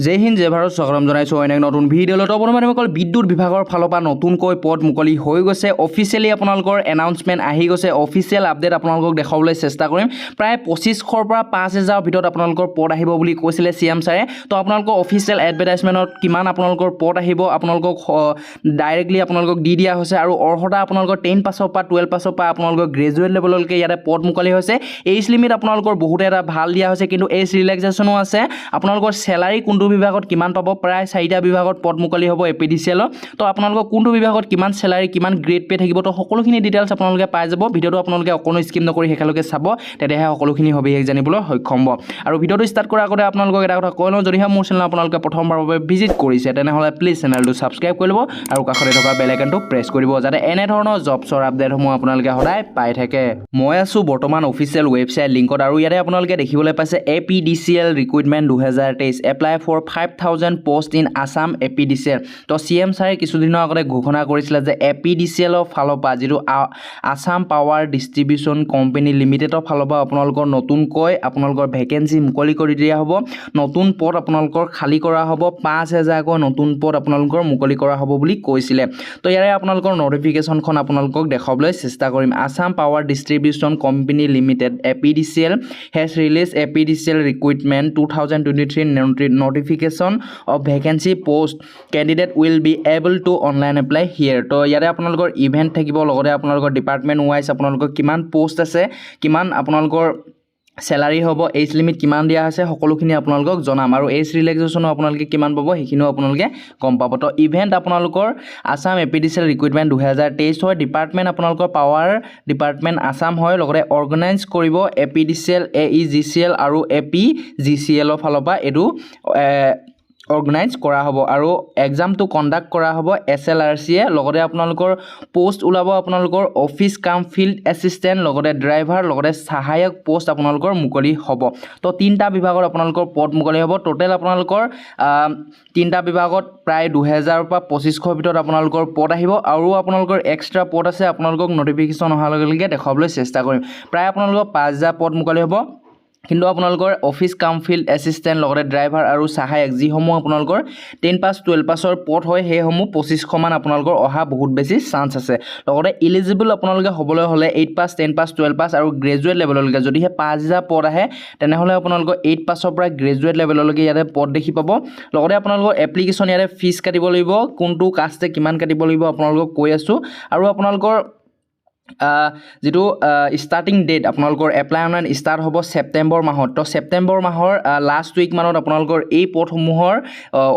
জয় হিন্দ জয় ভাৰত স্বাগতম জনাইছোঁ অনেক নতুন ভিডিঅ'ত আপোনালোকৰ বিদ্যুৎ বিভাগৰ ফালৰ পৰা নতুনকৈ পদ মুকলি হৈ গৈছে অফিচিয়েলি আপোনালোকৰ এনাউন্সমেন্ট আহি গৈছে অফিচিয়েল আপডেট আপোনালোকক দেখাবলৈ চেষ্টা কৰিম প্ৰায় 2500ৰ পৰা 5000ৰ ভিতৰত আপোনালোকৰ পদ আহিব বুলি কৈছিলে সিএম ছাৰে তো আপোনালোকৰ অফিচিয়েল এডভাৰটাইজমেন্টত কিমান আপোনালোকৰ পদ আহিব আপোনালোকক ডাইৰেক্টলি আপোনালোকক দি দিয়া হৈছে আৰু অৰ্হতা আপোনালোকৰ 10 পাছৰ পৰা 12 পাছৰ পৰা আপোনালোকৰ গ্ৰেজুৱেট লেভেললৈকে ইয়াতে পদ মুকলি হৈছে এজ লিমিট আপোনালোকৰ বহুত এটা ভাল দিয়া হৈছে কিন্তু এজ ৰিলেক্সেশ্যনো আছে আপোনালোকৰ স্যালাৰি কোনটো বিভাগত কিমান পাব প্ৰায় 4টা বিভাগত পদ মুকলি হ'ব এপিডিসিএল তো আপোনালোকৰ কোনটো বিভাগত কিমান স্যালাৰি কিমান গ্ৰেড পে থাকিব তো সকলোখিনি ডিটেইলছ আপোনালোকে পাই যাব ভিডিওটো আপোনালোকে অকনো স্কিপ নকৰি হেকালৈকে চাব তেতিয়াহে সকলোখিনি হবে জানিবলৈ সক্ষম হ'ব আৰু ভিডিওটো ষ্টাৰ্ট কৰাৰ আগতে আপোনালোকক এটা কথা কৈ লওঁ যদিহে মোৰ চেনেল আপোনালোকে প্ৰথমবাৰৰ বাবে ভিজিট কৰিছে তেনেহলে প্লিজ চেনেলটো সাবস্ক্ৰাইব কৰি ল'ব আৰু কাষতে থকা বেল আইকনটো প্ৰেছ কৰিব যাতে এনে ধৰণৰ জবছৰ আপডেটসমূহ আপোনালোকে সদায় পাই থাকে মই আছো বৰ্তমান অফিচিয়েল ৱেবছাইট লিংকত আৰু ইয়াতে আপোনালোকে দেখিবলৈ পাইছে Apdcl recruitment 2023 apply for 5000 post in Assam Apdcl তো সিএম ছাৰে কিছুদিনৰ আগতে ঘোষণা কৰিছিল যে Apdcl ৰ ফালৰ পৰা যিটো আসাম পাৱাৰ ডিস্ট্ৰিবিউশন কোম্পানী লিমিটেডৰ ফালৰ পৰা আপোনালোকৰ নতুনকৈ আপোনালোকৰ ভেকেন্সি মুকলি কৰি দিয়া হ'ব নতুন পদ আপোনালোকৰ খালি কৰা হ'ব 5000 কৈ নতুন পদ আপোনালোকৰ মুকলি কৰা হ'ব বুলি কৈছিলে তো ইয়াৰে আপোনালোকৰ নোটিফিকেশনখন আপোনালোকক দেখাবলৈ চেষ্টা কৰিম Assam power distribution company limited Apdcl has released Apdcl recruitment 2023 notification of vacancy post candidate will be able to online apply here তো ইয়াৰে আপোনালোকৰ ইভেন্ট থাকিব লগতে আপোনালোকৰ ডিপাৰ্টমেন্ট ওয়াইজ আপোনালোকৰ কিমান পোষ্ট আছে কিমান আপোনালোকৰ স্যালাৰি হ'ব এজ লিমিট কিমান দিয়া আছে সকলোখিনি আপোনালোকক জনাম আৰু এজ ৰিলেক্সেশ্যন আপোনালোকে কিমান পাব সেইখিনিও আপোনালোকে গম পাব তো ইভেন্ট আপোনালোকৰ আসাম Apdcl ৰিক্ৰুটমেন্ট 2023 হয় ডিপাৰ্টমেন্ট আপোনালোকৰ পাৱাৰ ডিপাৰ্টমেন্ট আসাম হয় লগতে অৰ্গানাইজ কৰিব Apdcl AEGCL আৰু APGCL ৰ ফালৰ পৰা এটো অৰ্গানাইজ কৰা হ'ব আৰু এক্সামটো কণ্ডাক্ট কৰা হ'ব SLRC এ লগতে আপোনালোকৰ পোষ্ট ওলাব আপোনালোকৰ অফিস কাম ফিল্ড এসিস্ট্যান্ট লগতে ড্ৰাইভাৰ লগতে সহায়ক পোষ্ট আপোনালোকৰ মুকলি হ'ব তো তিনটা বিভাগত আপোনালোকৰ পদ মুকলি হ'ব টোটেল আপোনালোকৰ তিনটা বিভাগত প্ৰায় 2000 পৰা 2500 ভিতৰত আপোনালোকৰ পদ আহিব আৰু আপোনালোকৰ এক্সট্ৰা পদ আছে আপোনালোকক নোটিফিকেশন অহাৰ লগে লগে দেখাবলৈ চেষ্টা কৰিম প্ৰায় আপোনালোকৰ 5000 পদ মুকলি হ'ব কিন্তু আপোনালোকৰ অফিস কাম ফিল্ড এসিস্ট্যান্ট লগতে ড্ৰাইভাৰ আৰু সহায়ক যিসমূহ আপোনালোকৰ 10 পাছ 12 পাছৰ পদ হয় সেইসমূহ 2500 মান আপোনালোকৰ অহা বহুত বেছি চান্স আছে লগতে এলিজিবল আপোনালোকে হ'বলৈ হলে 8 পাছ 10 পাছ 12 পাছ আৰু গ্ৰেজুৱেট লেভেললৈকে যদিহে 5000 পদ আহে তেনেহলে আপোনালোকৰ 8 পাছৰ পৰা গ্ৰেজুৱেট লেভেললৈকে ইয়াতে পদ দেখি পাব লগতে আপোনালোকৰ এপ্লিকেশন ইয়াতে ফিজ কাটিব লাগিব কোনটো কাষ্টে কিমান কাটিব লাগিব আপোনালোকক কৈ আছো আৰু আপোনালোকৰ যেটো স্টাৰ্টিং ডেট আপোনালোকৰ এপ্লাই অনলাইন স্টাৰ্ট হ'ব সেপ্টেম্বৰ মাহত তো সেপ্টেম্বৰ মাহৰ লাষ্ট উইক মানত আপোনালোকৰ এই পদসমূহৰ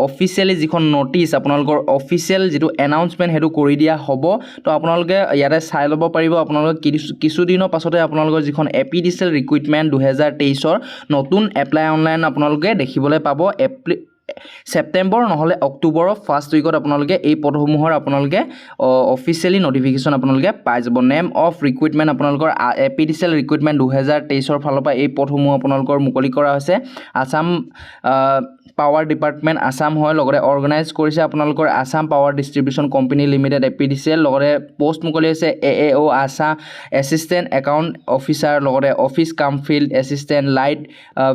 অফিচিয়েলি যিখন নোটিস আপোনালোকৰ অফিচিয়েল যেটো এনাউন্সমেন্ট হেতু কৰি দিয়া হ'ব তো আপোনালোকে ইয়াতে চাই ল'ব পাৰিব আপোনালোকে কিছু দিনৰ পাছতে আপোনালোকৰ যিখন Apdcl ৰিক্ৰুটমেন্ট 2023 ৰ নতুন এপ্লাই অনলাইন আপোনালোকে দেখিবলৈ পাব সেপ্টেম্বৰ নহলে অক্টোবৰৰ ফাৰ্স্ট উইকত আপোনালোকে এই পদসমূহৰ আপোনালোকে অফিচিয়েলি নোটিফিকেশন আপোনালোকে পাই যাব নেম অফ ৰিক্ৰুটমেন্ট আপোনালোকৰ Apdcl ৰিক্ৰুটমেন্ট 2023 ৰ ফালৰ পৰা এই পদসমূহ আপোনালোকৰ মুকলি কৰা হৈছে আসাম পাৱাৰ ডিপাৰ্টমেন্ট আসাম হয় লগতে অৰ্গানাইজ কৰিছে আপোনালোকৰ Assam power distribution company limited Apdcl লগতে পোষ্ট মুকলি হৈছে AAO Assam assistant account officer লগতে অফিস কাম field assistant light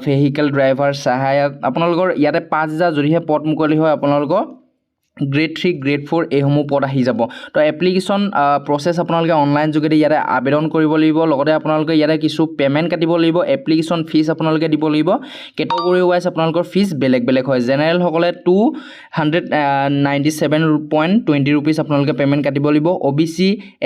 vehicle driver সহায়ক আপোনালোকৰ ইয়াতে 5000 যদিহে পদ মুকলি হয় আপোনালোকৰ গ্ৰেড 3 গ্ৰেড 4 এসমূহ পদ আহি যাব তো এপ্লিকেশন প্ৰসেস আপোনালোকে অনলাইন যোগেদি ইয়াতে আবেদন কৰিব লাগিব লগতে আপোনালোকে ইয়াতে কিছু পেমেন্ট কাটিব লাগিব এপ্লিকেশন ফিজ আপোনালোকে দিব লাগিব কেটেগৰি ওয়াইজ আপোনালোকৰ ফিজ বেলেগ বেলেগ হয় জেনাৰেল সকলে 297.20 रुपीस আপোনালোকে পেমেন্ট কাটিব লাগিব OBC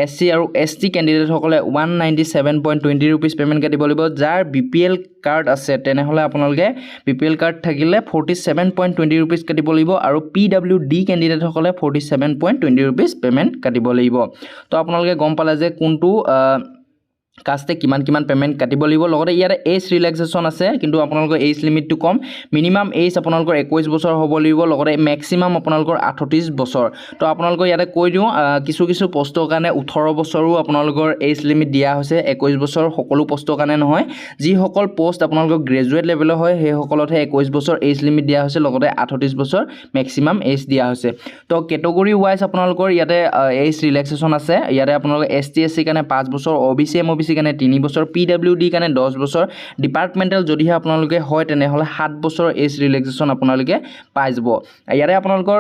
SC আৰু ST ক্যান্ডিডেট সকলে 197.20 रुपीस পেমেন্ট কাটিব লাগিব যাৰ BPL কাৰ্ড আছে তেনেহলে আপোনালোকে BPL কাৰ্ড থাকিলে 47.20 रुपीस কাটিব লাগিব আৰু PWD ক্যান্ডিডেট সকলে 47.20 रुपीस পেমেন্ট কাটিব লাগিব তো আপোনালোকে গম পালে যে কোনটো কাষ্টে কিমান পেমেন্ট কাটিব লাগিব লগতে ইয়াৰে এজ ৰিলেক্সেশ্যন আছে কিন্তু আপোনালোকৰ এজ লিমিটটো কম মিনিমাম এজ আপোনালোকৰ 21 বছৰ হ'ব লাগিব লগতে ম্যাক্সিমাম আপোনালোকৰ 38 বছৰ তো আপোনালোকৰ ইয়াতে কৈ দিও কিছু পোষ্টৰ কাৰণে 18 বছৰো আপোনালোকৰ এজ লিমিট দিয়া হৈছে 21 বছৰ সকলো পোষ্টৰ কাৰণে নহয় যি সকল পোষ্ট আপোনালোকৰ গ্ৰেজুৱেট লেভেলৰ হয় সেই সকলতহে 21 বছৰ এজ লিমিট দিয়া হৈছে লগতে 38 বছৰ ম্যাক্সিমাম এজ দিয়া হৈছে তো কেটেগৰি ওয়াইজ আপোনালোকৰ ইয়াতে এজ ৰিলেক্সেশ্যন আছে ইয়াতে আপোনালোকৰ ST SC কাৰণে 5 বছৰ OBC OBC কাৰণে 3 বছৰ PWD কাৰণে 10 বছৰ ডিপাৰ্টমেণ্টেল যদিহে আপোনালোকে হয় তেনেহ'লে 7 বছৰ এজ ৰিলেক্সেশ্যন আপোনালোকে পাই যাব ইয়াৰে আপোনালোকৰ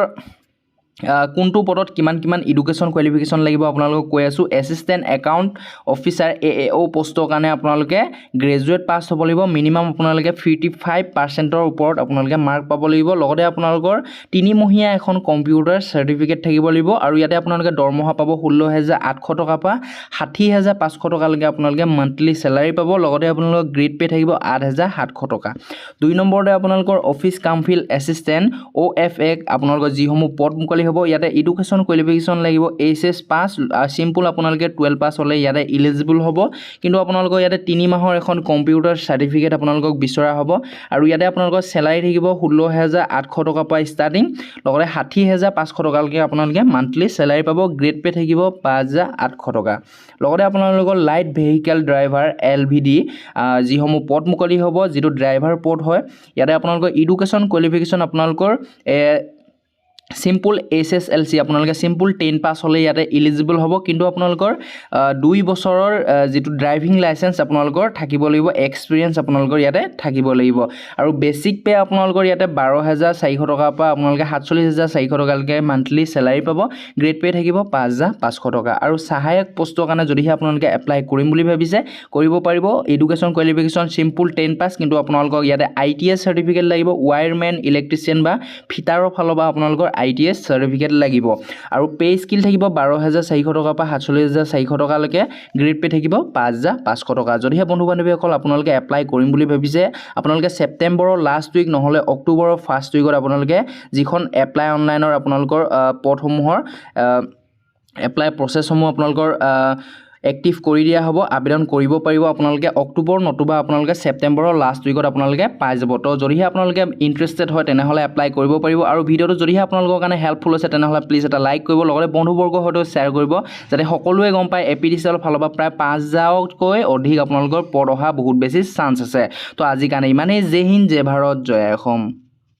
কোনটো পদত কিমান এডুকেশ্যন কোৱালিফিকেশ্যন লাগিব আপোনালোকক কৈ আছোঁ এছিষ্টেণ্ট একাউণ্ট অফিচাৰ AAO পোষ্টৰ কাৰণে আপোনালোকে গ্ৰেজুৱেট পাছ হ'ব লাগিব মিনিমাম আপোনালোকে 55%ৰ ওপৰত আপোনালোকে মাৰ্ক পাব লাগিব লগতে আপোনালোকৰ 3 মহীয়া এখন কম্পিউটাৰ চাৰ্টিফিকেট থাকিব লাগিব আৰু ইয়াতে আপোনালোকে দৰমহা পাব 16,800 টকাৰ পৰা 60,500 টকালৈকে আপোনালোকে মান্থলি চেলাৰী পাব লগতে আপোনালোকৰ গ্ৰেড পে থাকিব 8,700 টকা 2 নম্বৰতে আপোনালোকৰ অফিচ কাম ফিল্ড এছিষ্টেণ্ট OFA আপোনালোকৰ যিসমূহ পদ মুকলি হ'ব ইয়াতে এডুকেশ্যন কোৱালিফিকেশ্যন লাগিব HS পাছ সিম্পল আপোনালোকে 12 পাছ হ'লে ইয়াতে ইলিজিবল হ'ব কিন্তু আপোনালোকৰ ইয়াতে 3 মাহৰ এখন কম্পিউটাৰ চাৰ্টিফিকেট আপোনালোকক বিচৰা হ'ব আৰু ইয়াতে আপোনালোকৰ চেলাৰী থাকিব 16,800 টকা পৰা ষ্টাৰ্টিং লগতে 60,500 টকালৈকে আপোনালোকে মান্থলি চেলাৰী পাব গ্ৰেড পে থাকিব 5,800 টকা লগতে আপোনালোকৰ লাইট ভেহিকেল ড্ৰাইভাৰ LVD যিসমূহ পদ মুকলি হ'ব যিটো ড্ৰাইভাৰ পদ হয় ইয়াতে আপোনালোকৰ এডুকেশ্যন কোৱালিফিকেশ্যন আপোনালোকৰ সিম্পল SSLC আপোনালোকে সিম্পল 10 পাছ হ'লে ইয়াতে ইলিজিবল হ'ব কিন্তু আপোনালোকৰ 2 বছৰৰ যেটো ড্ৰাইভিং লাইসেন্স আপোনালোকৰ থাকিব লাগিব এক্সপেৰিয়েন্স আপোনালোকৰ ইয়াতে থাকিব লাগিব আৰু বেসিক পে আপোনালোকৰ ইয়াতে 12,400 টকা পৰা আপোনালোকে 47,400 টকালৈকে মান্থলি চেলাৰী পাব গ্ৰেড পে থাকিব 5,500 টকা আৰু সহায়ক পোষ্টৰ কাৰণে যদিহে আপোনালোকে এপ্লাই কৰিম বুলি ভাবিছে কৰিব পাৰিব এডুকেশ্যন কোৱালিফিকেশ্যন সিম্পল 10 পাছ কিন্তু আপোনালোকক ইয়াতে ITS সাৰ্টিফিকেট লাগিব ওয়্যাৰম্যান ইলেক্ট্ৰিচিয়ান বা ফিটাৰৰ ফালৰ পৰা আপোনালোকৰ ITS সাৰ্টিফিকেট লাগিব আৰু পে স্কিল থাকিব 12,400 টকা পৰা 47,400 টকালৈকে গ্ৰেড পে থাকিব 5,500 টকা যদিহে বন্ধু বান্ধৱীসকল আপোনালোকে এপ্লাই কৰিম বুলি ভাবিছে আপোনালোকে সেপ্টেম্বৰৰ লাষ্ট উইক নহলে অক্টোবৰৰ ফাৰ্ষ্ট উইকত আপোনালোকে যিখন এপ্লাই অনলাইনৰ আপোনালোকৰ পদসমূহৰ এপ্লাই প্ৰসেছসমূহ আপোনালোকৰ এক্টিভ কৰি দিয়া হ'ব আবেদন কৰিব পাৰিব আপোনালোকে অক্টোবৰ নতুবা আপোনালোকে সেপ্টেম্বৰৰ লাষ্ট উইকত আপোনালোকে পাই যাব তো যদিহে আপোনালোকে ইন্টাৰেষ্টেড হয় তেনেহলে এপ্লাই কৰিব পাৰিব আৰু ভিডিওটো যদিহে আপোনালোকৰ কাৰণে হেল্পফুল হৈছে তেনেহলে প্লিজ এটা লাইক কৰিব লগতে বন্ধুবৰ্গৰ সৈতে শ্বেয়াৰ কৰিব যাতে সকলোৱে গম পায় Apdcl ফালৰ পৰা প্ৰায় 5,000তকৈ অধিক আপোনালোকৰ পদ অহা বহুত বেছি চান্স আছে তো আজি কাৰণে ইমানেই জয় হিন্দ জয় ভাৰত জয় অসম